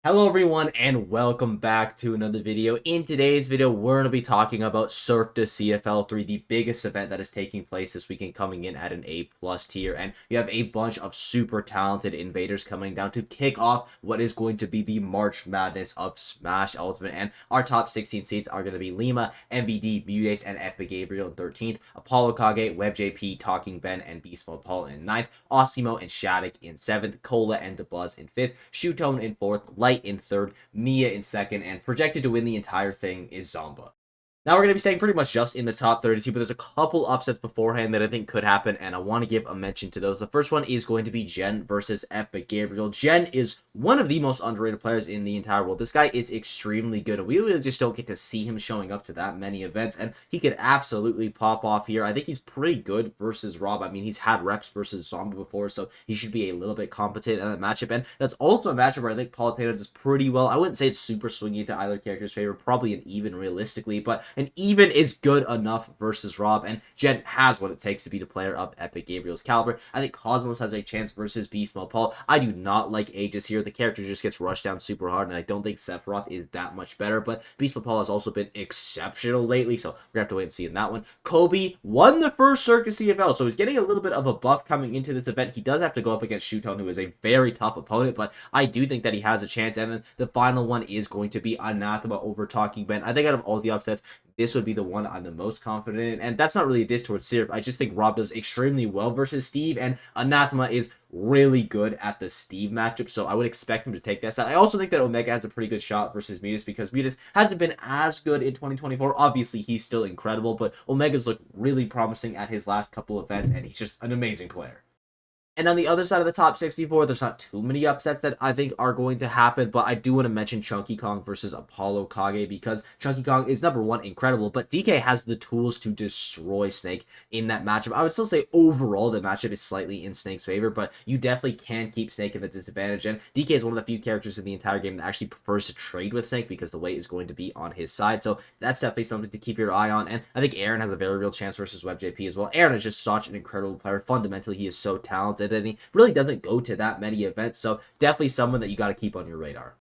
Hello everyone and welcome back to another video. In today's video, we're going to be talking about Cirque Du Cfl 3, the biggest event that is taking place this weekend, coming in at an A+ tier. And you have a bunch of super talented invaders coming down to kick off what is going to be the March Madness of Smash Ultimate. And our top 16 seeds are going to be Lima, MVD, Mudace, and Epic Gabriel in 13th, Apollo Kage, WebJP, Talking Ben, and Beast Mode Paul in 9th, Osimo and Shattuck in 7th, Cola and DeBuzz in 5th, Shootone in 4th, Light in 3rd, Mia in 2nd, and projected to win the entire thing is Zomba. Now we're going to be staying pretty much just in the top 32, but there's a couple upsets beforehand that I think could happen, and I want to give a mention to those. The first one is going to be Jen versus Epic Gabriel. Jen is one of the most underrated players in the entire world. This guy is extremely good, and we really just don't get to see him showing up to that many events, and he could absolutely pop off here. I think he's pretty good versus Rob. I mean, he's had reps versus Zombie before, so he should be a little bit competent in that matchup, and that's also a matchup where I think Palatino does pretty well. I wouldn't say it's super swingy to either character's favor, probably an even realistically, but an even is good enough versus Rob, and Jen has what it takes to be the player of Epic Gabriel's caliber. I think Cosmos has a chance versus Beast Mode Paul. I do not like Aegis here. The character just gets rushed down super hard, and I don't think Sephiroth is that much better, but Beast Mode Paul has also been exceptional lately, so we're going to have to wait and see in that one. Kobe won the first Cirque Du Cfl, so he's getting a little bit of a buff coming into this event. He does have to go up against Shootone, who is a very tough opponent, but I do think that he has a chance, and then the final one is going to be Anathema over Talking Ben. I think out of all the upsets, this would be the one I'm the most confident in, and that's not really a diss towards Syrup. I just think Rob does extremely well versus Steve, and Anathema is really good at the Steve matchup, so I would expect him to take that side. I also think that Omega has a pretty good shot versus Mutis, because Mutis hasn't been as good in 2024. Obviously, he's still incredible, but Omega's looked really promising at his last couple of events, and he's just an amazing player. And on the other side of the top 64, there's not too many upsets that I think are going to happen, but I do want to mention Chunky Kong versus Apollo Kage, because Chunky Kong is, number one, incredible, but DK has the tools to destroy Snake in that matchup. I would still say overall the matchup is slightly in Snake's favor, but you definitely can keep Snake at the disadvantage, and DK is one of the few characters in the entire game that actually prefers to trade with Snake because the weight is going to be on his side, so that's definitely something to keep your eye on. And I think Aaron has a very real chance versus WebJP as well. Aaron is just such an incredible player. Fundamentally, he is so talented, and he really doesn't go to that many events, so definitely someone that you got to keep on your radar.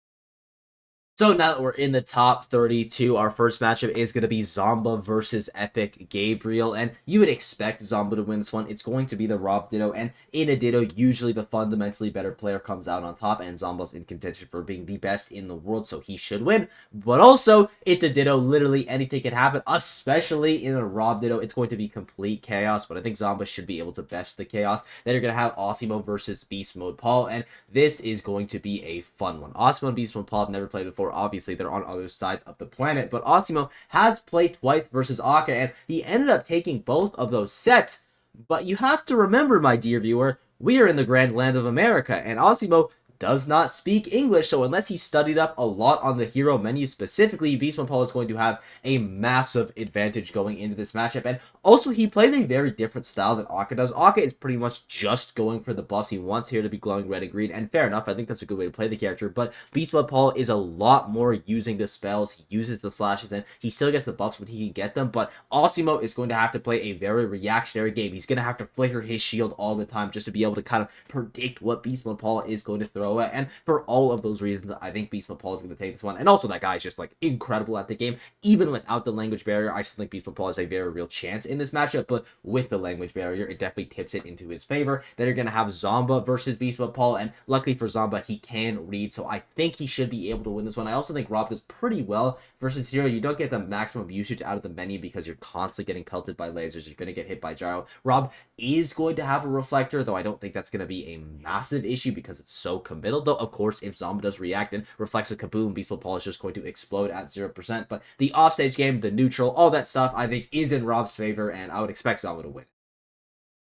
So now that we're in the top 32, our first matchup is going to be Zomba versus Epic Gabriel, and you would expect Zomba to win this one. It's going to be the Rob Ditto, and in a Ditto, usually the fundamentally better player comes out on top, and Zomba's in contention for being the best in the world, so he should win. But also, it's a Ditto. Literally anything can happen, especially in a Rob Ditto. It's going to be complete chaos, but I think Zomba should be able to best the chaos. Then you're going to have Osimo versus Beast Mode Paul, and this is going to be a fun one. Osimo and Beast Mode Paul have never played before. Obviously, they're on other sides of the planet, but Osimo has played twice versus Aka, and he ended up taking both of those sets. But you have to remember, my dear viewer, we are in the grand land of America, and Osimo does not speak English, so unless he studied up a lot on the hero menu specifically, Beast Mode Paul is going to have a massive advantage going into this matchup. And also, he plays a very different style than Aka does. Aka is pretty much just going for the buffs. He wants here to be glowing red and green, and fair enough, I think that's a good way to play the character, but Beast Mode Paul is a lot more using the spells. He uses the slashes, and he still gets the buffs when he can get them, but Osimo is going to have to play a very reactionary game. He's going to have to flicker his shield all the time just to be able to kind of predict what Beast Mode Paul is going to throw at, and for all of those reasons, I think Beast Mode Paul is going to take this one. And also, that guy is just like incredible at the game. Even without the language barrier, I still think Beast Mode Paul has a very real chance in this matchup, but with the language barrier, it definitely tips it into his favor. Then you're going to have Zomba versus Beast Mode Paul, and luckily for Zomba, he can read, so I think he should be able to win this one. I also think Rob does pretty well versus Hero. You don't get the maximum usage out of the menu because you're constantly getting pelted by lasers. You're going to get hit by gyro. Rob is going to have a reflector, though I don't think that's going to be a massive issue because it's so committal. Though, of course, if Zomba does react and reflects a kaboom, Beast Mode Paul is just going to explode at 0%. But the offstage game, the neutral, all that stuff, I think is in Rob's favor, and I would expect Zomba to win.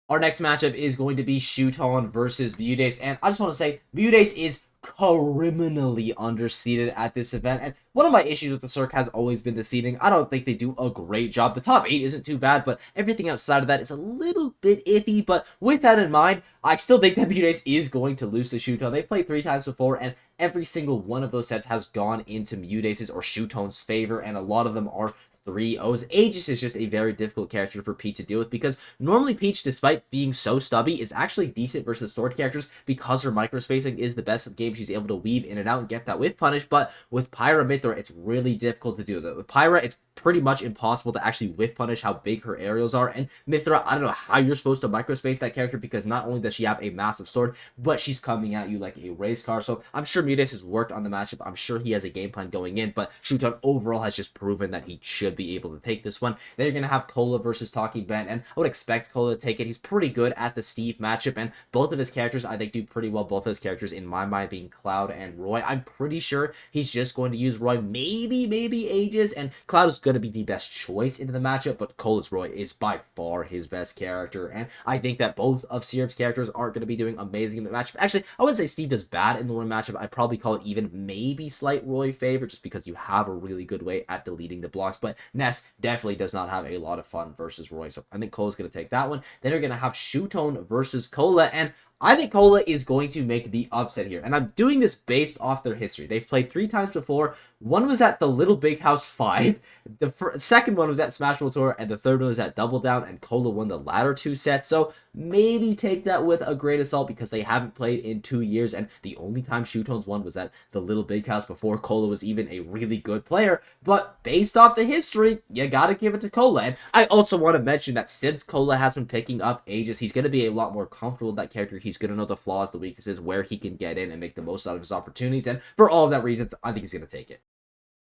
Our next matchup is going to be Shootone versus Mudace, and I just want to say, Mudace is criminally underseeded at this event, and one of my issues with the Cirque has always been the seeding. I don't think they do a great job. The top 8 isn't too bad, but everything outside of that is a little bit iffy. But with that in mind, I still think that Mudace is going to lose to Shootone. They've played 3 times before, and every single one of those sets has gone into Mudace's or Shootone's favor, and a lot of them are 3-0s. Aegis is just a very difficult character for Peach to deal with because normally Peach, despite being so stubby, is actually decent versus sword characters because her microspacing is the best in the game. She's able to weave in and out and get that whiff punish, but with Pyra Mithra, it's really difficult to do that. With Pyra, it's pretty much impossible to actually whiff punish how big her aerials are, and Mithra, I don't know how you're supposed to microspace that character because not only does she have a massive sword, but she's coming at you like a race car. So I'm sure Mutas has worked on the matchup. I'm sure he has a game plan going in, but Shuton overall has just proven that he should be able to take this one. Then you're going to have Cola versus Talking Ben, and I would expect Cola to take it. He's pretty good at the Steve matchup, and both of his characters, I think, do pretty well. Both of his characters, in my mind, being Cloud and Roy. I'm pretty sure he's just going to use Roy, maybe Aegis, and Cloud is going to be the best choice into the matchup, but Cola's Roy is by far his best character, and I think that both of Syrup's characters are going to be doing amazing in the matchup. Actually, I wouldn't say Steve does bad in the one matchup. I'd probably call it even maybe slight Roy favor, just because you have a really good way at deleting the blocks, but Ness definitely does not have a lot of fun versus Roy, so I think Cola's going to take that one. Then you're going to have Shutone versus Cola, and I think Cola is going to make the upset here, and I'm doing this based off their history. They've played 3 times before. One was at the Little Big House 5, the second one was at Smash Bros. Tour, and the third one was at Double Down, and Cola won the latter 2 sets, so maybe take that with a grain of salt because they haven't played in 2 years, and the only time Shutones won was at the Little Big House before Cola was even a really good player, but based off the history, you gotta give it to Cola. And I also want to mention that since Cola has been picking up Aegis, he's going to be a lot more comfortable with that character. He's going to know the flaws, the weaknesses, where he can get in and make the most out of his opportunities, and for all of that reasons, I think he's going to take it.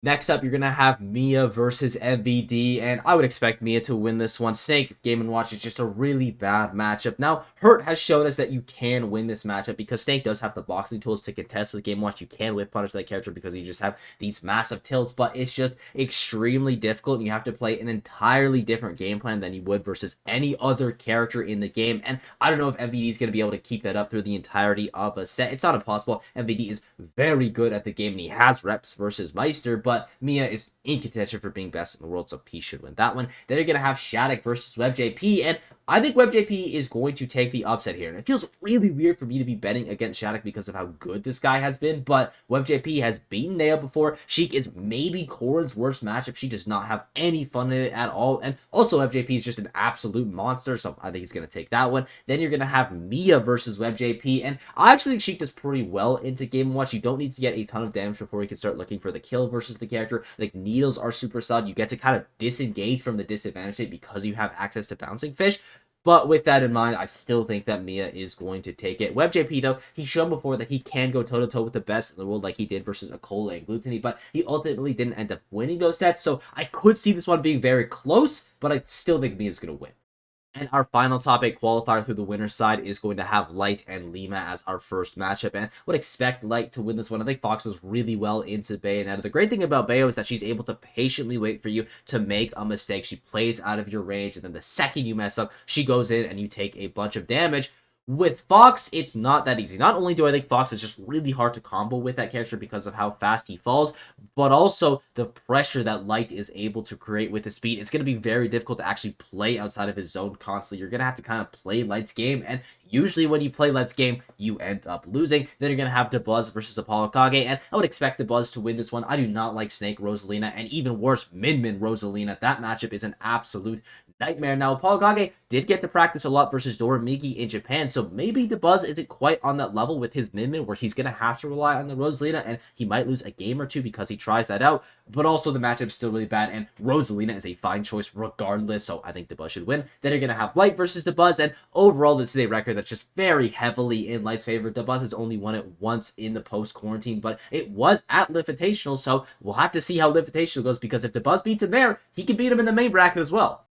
Next up, you're going to have Mia versus MVD, and I would expect Mia to win this one. Snake, Game & Watch, is just a really bad matchup. Now, Hurt has shown us that you can win this matchup because Snake does have the boxing tools to contest with Game & Watch. You can whip punish that character because you just have these massive tilts, but it's just extremely difficult, and you have to play an entirely different game plan than you would versus any other character in the game, and I don't know if MVD is going to be able to keep that up through the entirety of a set. It's not impossible. MVD is very good at the game, and he has reps versus Meister, but Mia is in contention for being best in the world, so P should win that one. Then you're going to have Shattuck versus WebJP, and I think WebJP is going to take the upset here, and it feels really weird for me to be betting against Shattuck because of how good this guy has been, but WebJP has beaten Nail before. Sheik is maybe Corrin's worst matchup. She does not have any fun in it at all, and also WebJP is just an absolute monster, so I think he's going to take that one. Then you're going to have Mia versus WebJP, and I actually think Sheik does pretty well into Game & Watch. You don't need to get a ton of damage before you can start looking for the kill versus the character. Like, needles are super solid. You get to kind of disengage from the disadvantage state because you have access to bouncing fish. But with that in mind, I still think that Mia is going to take it. WebJP, though, he's shown before that he can go toe-to-toe with the best in the world like he did versus Acola and Glutony, but he ultimately didn't end up winning those sets, so I could see this one being very close, but I still think Mia's going to win. And our final topic qualifier through the winner's side is going to have Light and Lima as our first matchup, and would expect Light to win this one. I think Fox is really well into Bayonetta. The great thing about Bayo is that she's able to patiently wait for you to make a mistake. She plays out of your range, and then the second you mess up, she goes in and you take a bunch of damage. With Fox, it's not that easy. Not only do I think Fox is just really hard to combo with that character because of how fast he falls, but also the pressure that Light is able to create with the speed. It's going to be very difficult to actually play outside of his zone constantly. You're going to have to kind of play Light's game, and usually when you play Light's game, you end up losing. Then you're going to have DeBuzz versus Apollo Kage, and I would expect DeBuzz to win this one. I do not like Snake Rosalina, and even worse, Min Rosalina. That matchup is an absolute nightmare. Now, Apollo Kage did get to practice a lot versus Doramiki in Japan, so maybe DeBuzz isn't quite on that level with his Min where he's going to have to rely on the Rosalina, and he might lose a game or two because he tries that out, but also the matchup's still really bad, and Rosalina is a fine choice regardless, so I think DeBuzz should win. Then you're going to have Light versus DeBuzz, and overall, this is a record that's just very heavily in Light's favor. DeBuzz has only won it once in the post-quarantine, but it was at Invitational, so we'll have to see how Invitational goes, because if DeBuzz beats him there, he can beat him in the main bracket as well.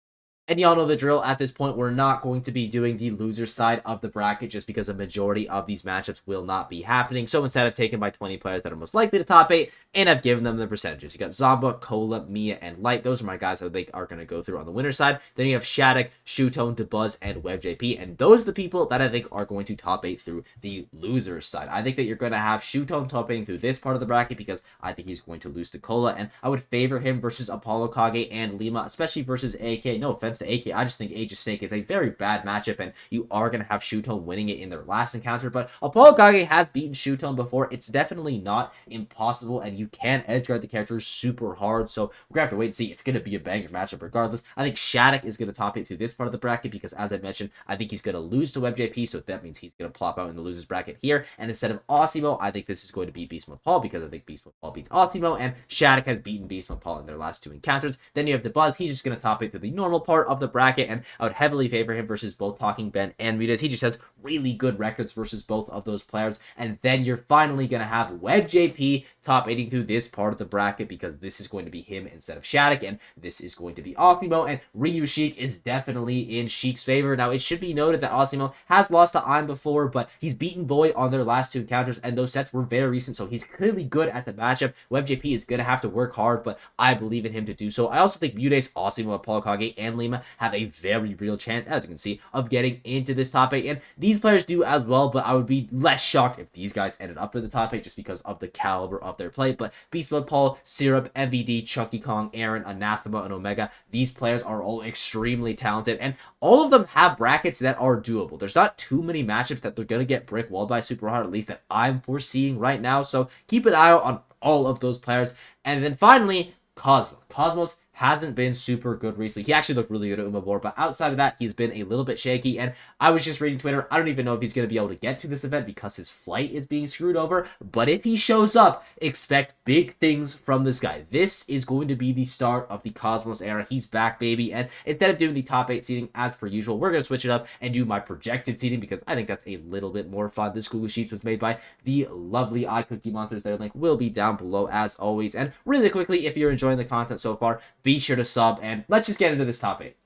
And y'all know the drill. At this point, we're not going to be doing the loser side of the bracket just because a majority of these matchups will not be happening. So instead, I've taken my 20 players that are most likely to top 8, and I've given them the percentages. You got Zamba, Cola, Mia, and Light. Those are my guys that I think are going to go through on the winner side. Then you have Shattuck, Shutone, DeBuzz, and WebJP. And those are the people that I think are going to top 8 through the loser side. I think that you're going to have Shutone top 8 through this part of the bracket because I think he's going to lose to Cola. And I would favor him versus Apollo Kage and Lima, especially versus AK. No offense regards to AK. I just think Aegis Snake is a very bad matchup, and you are going to have Shutone winning it in their last encounter. But Apollo Kage has beaten Shutone before. It's definitely not impossible, and you can edgeguard the characters super hard. So we're going to have to wait and see. It's going to be a banger matchup regardless. I think Shattuck is going to top it through this part of the bracket because, as I mentioned, I think he's going to lose to WebJP, so that means he's going to plop out in the losers bracket here. And instead of Osimo, I think this is going to be Beast Mode Paul because I think Beast Mode Paul beats Osimo, and Shattuck has beaten Beast Mode Paul in their last two encounters. Then you have the Buzz. He's just going to top it through the normal part of the bracket, and I would heavily favor him versus both Talking Ben and Mutas. He just has really good records versus both of those players. And then you're finally going to have WebJP top 8 through this part of the bracket because this is going to be him instead of Shattuck, and this is going to be Osimo, and Ryu Sheik is definitely in Sheik's favor. Now, it should be noted that Osimo has lost to Aim before, but he's beaten Void on their last two encounters, and those sets were very recent, so he's clearly good at the matchup. WebJP is going to have to work hard, but I believe in him to do so. I also think Mutes, Osimo, Apollo Kage, and Lima have a very real chance, as you can see, of getting into this top 8, and these players do as well, but I would be less shocked if these guys ended up in the top 8 just because of the caliber of their play. But Beast Mode Paul, Syrup, MVD, Chunky Kong, Aaron, Anathema, and Omega, these players are all extremely talented, and all of them have brackets that are doable. There's not too many matchups that they're going to get brick walled by super hard, at least that I'm foreseeing right now, so keep an eye out on all of those players. And then finally, Cosmos. Cosmos hasn't been super good recently. He actually looked really good at Umabor, but outside of that, he's been a little bit shaky, and I was just reading Twitter. I don't even know if he's going to be able to get to this event because his flight is being screwed over, but if he shows up, expect big things from this guy. This is going to be the start of the Cosmos era. He's back, baby, and instead of doing the top 8 seeding as per usual, we're going to switch it up and do my projected seeding because I think that's a little bit more fun. This Google Sheets was made by the lovely iCookie Monsters. Their link will be down below as always, and really quickly, if you're enjoying the content so far, be sure to sub, and let's just get into this topic.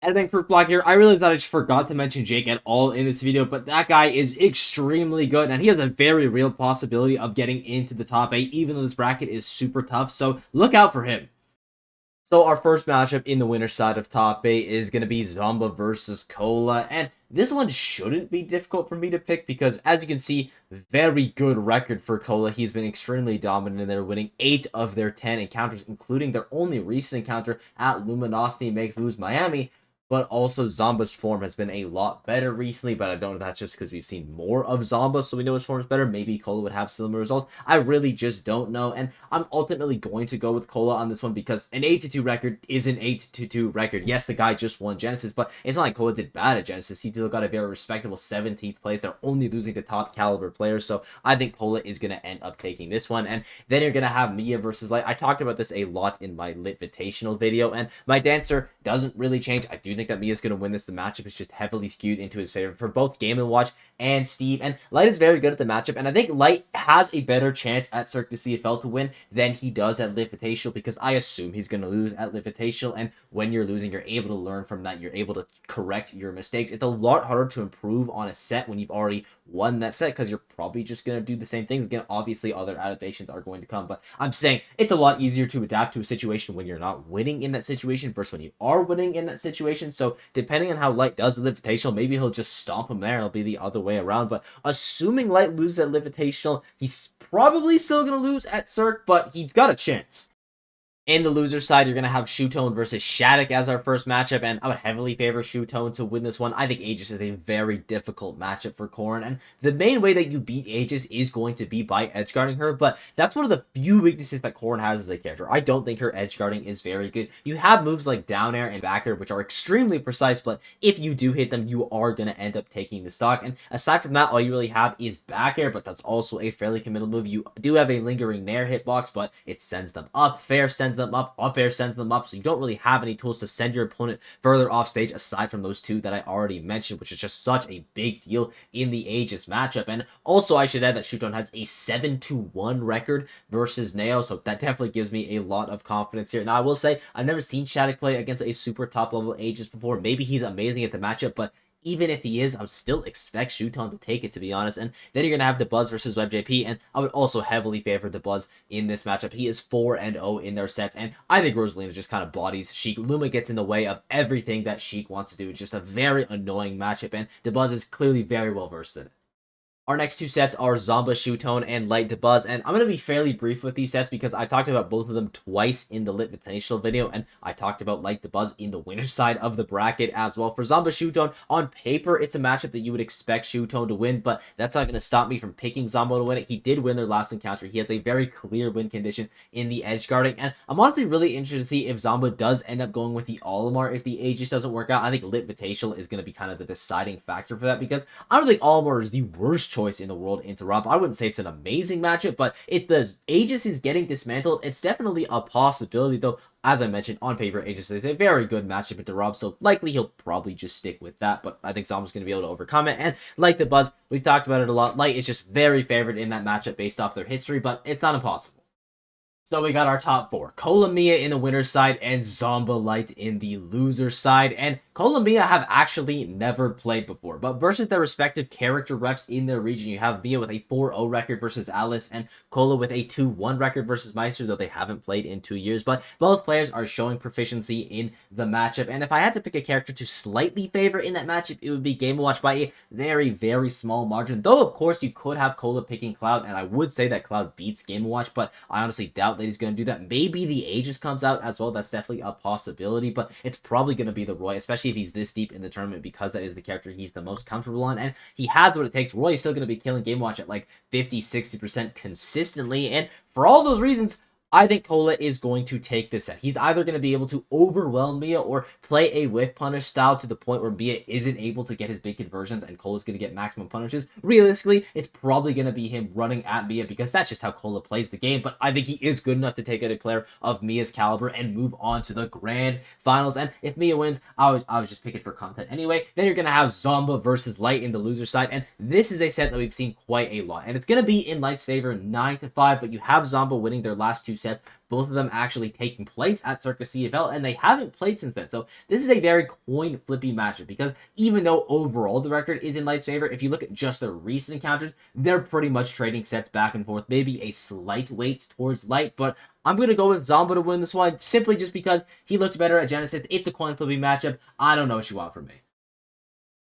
Editing for block here, I realized that I just forgot to mention Jake at all in this video, but that guy is extremely good, and he has a very real possibility of getting into the top 8, even though this bracket is super tough, so look out for him. So our first matchup in the winner's side of top 8 is going to be Zomba versus Cola, and this one shouldn't be difficult for me to pick because, as you can see, very good record for Cola. He's been extremely dominant in there, winning 8 of their 10 encounters, including their only recent encounter at Luminosity Makes Moves Miami. But also, Zomba's form has been a lot better recently, but I don't know if that's just because we've seen more of Zomba, so we know his form is better. Maybe Cola would have similar results. I really just don't know, and I'm ultimately going to go with Cola on this one because an 8-2 record is an 8-2 record. Yes, the guy just won Genesis, but it's not like Cola did bad at Genesis. He still got a very respectable 17th place. They're only losing to top caliber players, so I think Cola is going to end up taking this one. And then you're going to have Mia versus Light. I talked about this a lot in my Litvitational video, and my dancer doesn't really change. I do think that Mia's going to win this. The matchup is just heavily skewed into his favor for both Game & Watch and Steve, and Light is very good at the matchup, and I think Light has a better chance at Cirque Du Cfl to win than he does at Litvitational because I assume he's going to lose at Litvitational, and when you're losing, you're able to learn from that. You're able to correct your mistakes. It's a lot harder to improve on a set when you've already won that set because you're probably just going to do the same things again. Obviously, other adaptations are going to come, but I'm saying it's a lot easier to adapt to a situation when you're not winning in that situation versus when you are winning in that situation. So depending on how Light does the Invitational, maybe he'll just stomp him there. It'll be the other way around. But assuming Light loses at Invitational, he's probably still going to lose at Cirque, but he's got a chance. In the loser side, you're going to have Shutone versus Shattuck as our first matchup, and I would heavily favor Shutone to win this one. I think Aegis is a very difficult matchup for Corrin, and the main way that you beat Aegis is going to be by edgeguarding her, but that's one of the few weaknesses that Corrin has as a character. I don't think her edgeguarding is very good. You have moves like down air and back air, which are extremely precise, but if you do hit them, you are going to end up taking the stock, and aside from that, all you really have is back air, but that's also a fairly committal move. You do have a lingering nair hitbox, but it sends them up. Fair sends them up air sends them up, so you don't really have any tools to send your opponent further off stage aside from those two that I already mentioned, which is just such a big deal in the Aegis matchup. And also, I should add that Shutone has a 7-1 record versus Neo, so that definitely gives me a lot of confidence here. Now, I will say, I've never seen Shattuck play against a super top level Aegis before. Maybe he's amazing at the matchup, but even if he is, I would still expect Shutone to take it, to be honest. And then you're going to have DeBuzz versus WebJP, and I would also heavily favor DeBuzz in this matchup. He is 4-0 in their sets, and I think Rosalina just kind of bodies Sheik. Luma gets in the way of everything that Sheik wants to do. It's just a very annoying matchup, and DeBuzz is clearly very well versed in it. Our next two sets are Zomba Shootone and Light to Buzz, and I'm going to be fairly brief with these sets because I talked about both of them twice in the Lit Invitational video, and I talked about Light to Buzz in the winner side of the bracket as well. For Zomba Shootone, on paper, it's a matchup that you would expect Shootone to win, but that's not going to stop me from picking Zomba to win it. He did win their last encounter. He has a very clear win condition in the edge guarding, and I'm honestly really interested to see if Zomba does end up going with the Olimar if the Aegis doesn't work out. I think Lit Invitational is going to be kind of the deciding factor for that because I don't think Olimar is the worst choice in the world into Rob. I wouldn't say it's an amazing matchup, but if the Aegis is getting dismantled, it's definitely a possibility, though. As I mentioned, on paper, Aegis is a very good matchup into Rob, so likely he'll probably just stick with that, but I think Zomba's going to be able to overcome it, and like the Buzz, we've talked about it a lot, Light is just very favored in that matchup based off their history, but it's not impossible. So we got our top four. Columbia in the winner's side and Zomba Light in the loser's side. And Columbia have actually never played before. But versus their respective character reps in their region, you have Mia with a 4-0 record versus Alice and Cola with a 2-1 record versus Meister, though they haven't played in 2 years. But both players are showing proficiency in the matchup. And if I had to pick a character to slightly favor in that matchup, it would be Game & Watch by a very, very small margin. Though, of course, you could have Cola picking Cloud, and I would say that Cloud beats Game & Watch, but I honestly doubt that he's going to do that. Maybe the Aegis comes out as well. That's definitely a possibility, but it's probably going to be the Roy, especially if he's this deep in the tournament, because that is the character he's the most comfortable on, and he has what it takes. Roy is still going to be killing Game Watch at like 50-60% consistently, and for all those reasons, I think Cola is going to take this set. He's either going to be able to overwhelm Mia or play a whiff punish style to the point where Mia isn't able to get his big conversions and Cola's going to get maximum punishes. Realistically, it's probably going to be him running at Mia because that's just how Cola plays the game, but I think he is good enough to take out a player of Mia's caliber and move on to the grand finals. And if Mia wins, I was just picking for content anyway. Then you're going to have Zomba versus Light in the loser side, and this is a set that we've seen quite a lot, and it's going to be in Light's favor 9-5, but you have Zomba winning their last two sets, both of them actually taking place at Cirque Du Cfl, and they haven't played since then. So this is a very coin-flippy matchup because even though overall the record is in Light's favor, if you look at just their recent encounters, they're pretty much trading sets back and forth, maybe a slight weight towards Light, but I'm going to go with Zomba to win this one simply just because he looked better at Genesis. It's a coin-flippy matchup. I don't know what you want from me.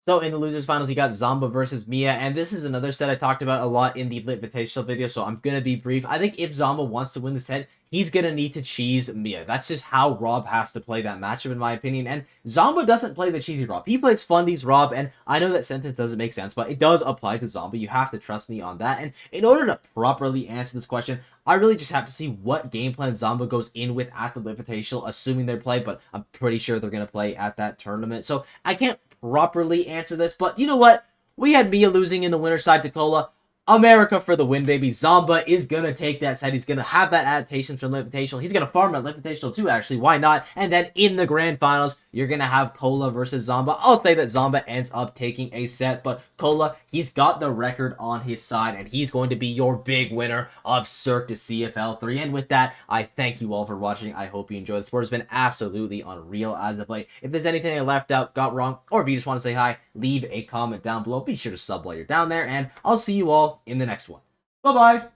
So in the losers finals, you got Zomba versus Mia, and this is another set I talked about a lot in the Lit Invitational video, so I'm going to be brief. I think if Zomba wants to win the set, he's going to need to cheese Mia. That's just how Rob has to play that matchup, in my opinion, and Zomba doesn't play the cheesy Rob. He plays Fundy's Rob, and I know that sentence doesn't make sense, but it does apply to Zomba. You have to trust me on that, and in order to properly answer this question, I really just have to see what game plan Zomba goes in with at the Lit Invitational, assuming they play, but I'm pretty sure they're going to play at that tournament, so I can't properly answer this, but you know what? We had Mia losing in the winner's side to Cola. America for the win, baby. Zomba is going to take that set. He's going to have that adaptation from Lit Invitational. He's going to farm at Lit Invitational too, actually. Why not? And then in the grand finals, you're going to have Cola versus Zomba. I'll say that Zomba ends up taking a set, but Cola, he's got the record on his side, and he's going to be your big winner of Cirque Du Cfl 3. And with that, I thank you all for watching. I hope you enjoyed. The sport has been absolutely unreal as of late. If there's anything I left out, got wrong, or if you just want to say hi, leave a comment down below. Be sure to sub while you're down there, and I'll see you all in the next one. Bye-bye!